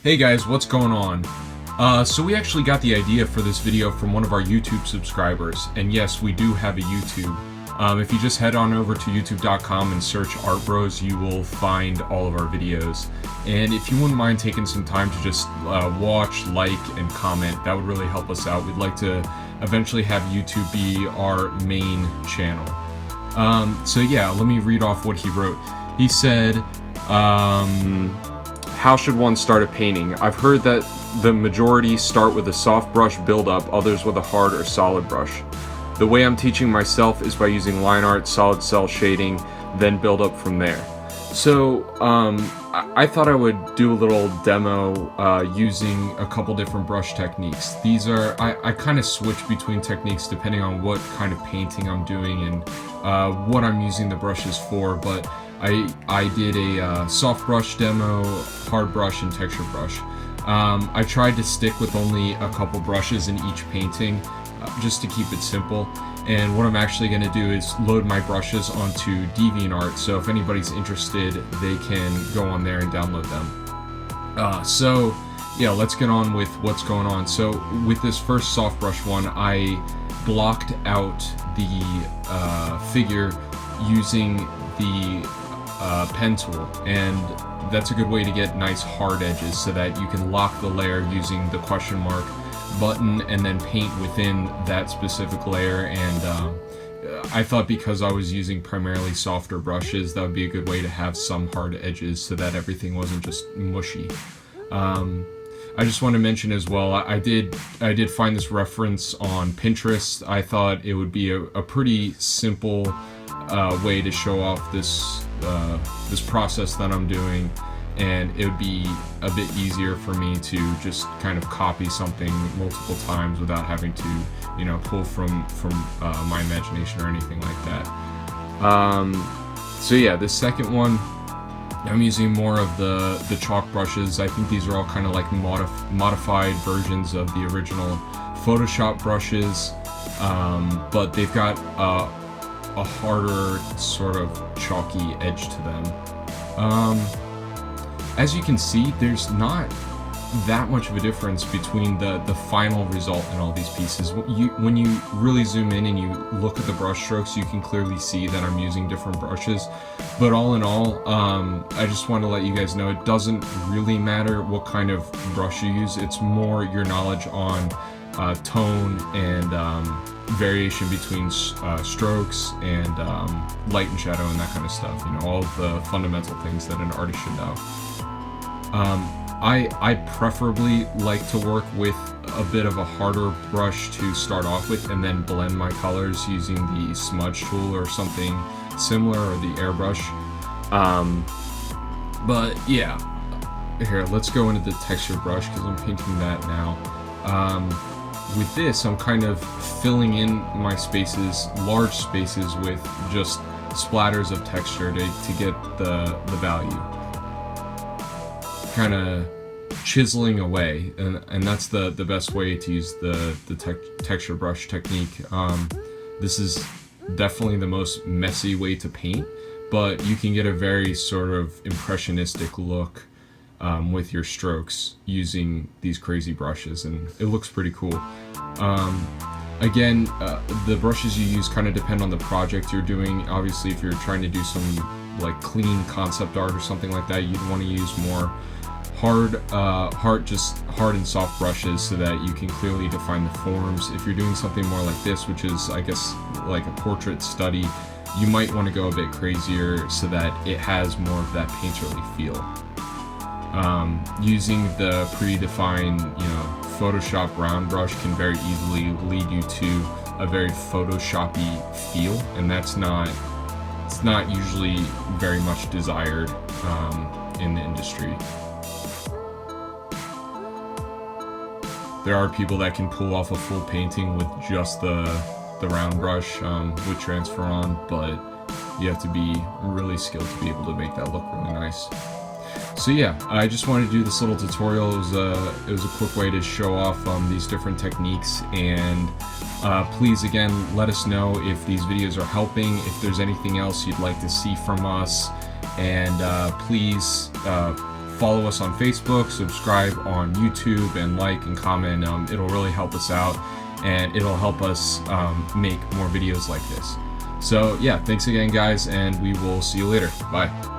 Hey guys, what's going on? So we actually got the idea for this video from one of our YouTube subscribers, and yes, we do have a YouTube. If you just head on over to youtube.com and search Art Bros, you will find all of our videos. And if you wouldn't mind taking some time to just watch, like, and comment, that would really help us out. We'd like to eventually have YouTube be our main channel. So yeah, let me read off what he wrote. He said, how should one start a painting? I've heard that the majority start with a soft brush build-up, others with a hard or solid brush. The way I'm teaching myself is by using line art, solid cell shading, then build up from there. So I thought I would do a little demo using a couple different brush techniques. These are, I kind of switch between techniques depending on what kind of painting I'm doing and what I'm using the brushes for, but I did a soft brush demo, hard brush, and texture brush. I tried to stick with only a couple brushes in each painting just to keep it simple. And what I'm actually going to do is load my brushes onto DeviantArt, so if anybody's interested, they can go on there and download them. So yeah, let's get on with what's going on. So with this first soft brush one, I blocked out the figure using the pen tool, and that's a good way to get nice hard edges so that you can lock the layer using the question mark button and then paint within that specific layer. And I thought because I was using primarily softer brushes, that would be a good way to have some hard edges so that everything wasn't just mushy. I just want to mention as well, I did find this reference on Pinterest. I thought it would be a pretty simple way to show off this process that I'm doing, and it would be a bit easier for me to just kind of copy something multiple times without having to, pull from my imagination or anything like that. So yeah, this second one, I'm using more of the chalk brushes. I think these are all kind of like modified versions of the original Photoshop brushes, but they've got a harder sort of chalky edge to them. As you can see, there's not that much of a difference between the final result in all these pieces. When you really zoom in and you look at the brush strokes, you can clearly see that I'm using different brushes. But all in all, I just want to let you guys know it doesn't really matter what kind of brush you use. It's more your knowledge on tone and variation between strokes and light and shadow and that kind of stuff. All of the fundamental things that an artist should know. I preferably like to work with a bit of a harder brush to start off with and then blend my colors using the smudge tool or something similar, or the airbrush. But yeah, here, let's go into the texture brush because I'm painting that now. With this, I'm kind of filling in my spaces, large spaces, with just splatters of texture to get the value. Kind of chiseling away, and that's the best way to use the texture brush technique. This is definitely the most messy way to paint, but you can get a very sort of impressionistic look with your strokes using these crazy brushes, and it looks pretty cool. Again, the brushes you use kind of depend on the project you're doing. Obviously, if you're trying to do some like clean concept art or something like that, you'd want to use more hard and soft brushes so that you can clearly define the forms. If you're doing something more like this, which is, I guess, like a portrait study, you might want to go a bit crazier so that it has more of that painterly feel. Using the predefined, Photoshop round brush can very easily lead you to a very Photoshoppy feel, and it's not usually very much desired in the industry. There are people that can pull off a full painting with just the round brush with transfer on, but you have to be really skilled to be able to make that look really nice. So yeah, I just wanted to do this little tutorial. It was a quick way to show off these different techniques, and please again let us know if these videos are helping, if there's anything else you'd like to see from us, and please follow us on Facebook, subscribe on YouTube, and like and comment. It'll really help us out, and it'll help us make more videos like this. So yeah, thanks again, guys, and we will see you later. Bye.